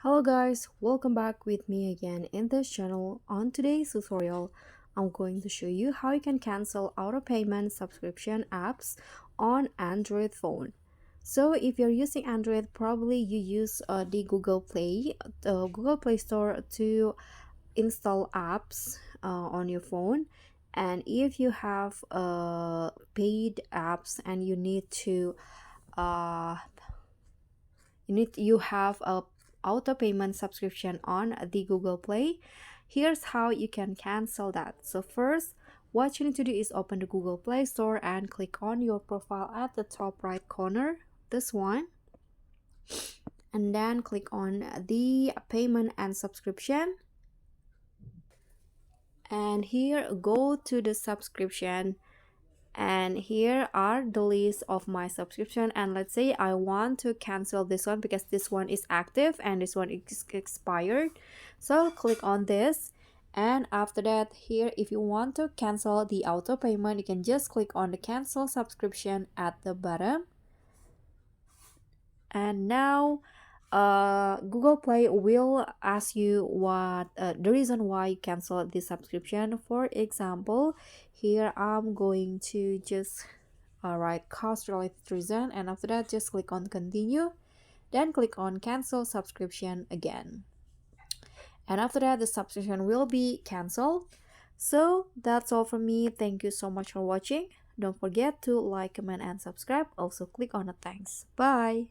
Hello guys, welcome back with me again in this channel. On today's tutorial, I'm going to show you how you can cancel auto payment subscription apps on Android phone. So if you're using Android, probably you use the Google Play Store to install apps on your phone. And if you have paid apps and uh, you have a auto payment subscription on the Google Play, here's how you can cancel that. So first, what you need to do is open the Google Play Store and click on your profile at the top right corner, this one, and then click on the payment and subscription, and here go to the subscription, and here are the list of my subscription. And let's say I want to cancel this one because this one is active and this one is expired, so click on this. And after that, here if you want to cancel the auto payment, you can just click on the cancel subscription at the bottom. And now Google Play will ask you what the reason why you cancel this subscription. For example, here I'm going to just write cost related reason, and after that just click on continue, then click on cancel subscription again, and after that the subscription will be canceled. So that's all from me. Thank you so much for watching. Don't forget to like, comment, and subscribe. Also click on the thanks. Bye.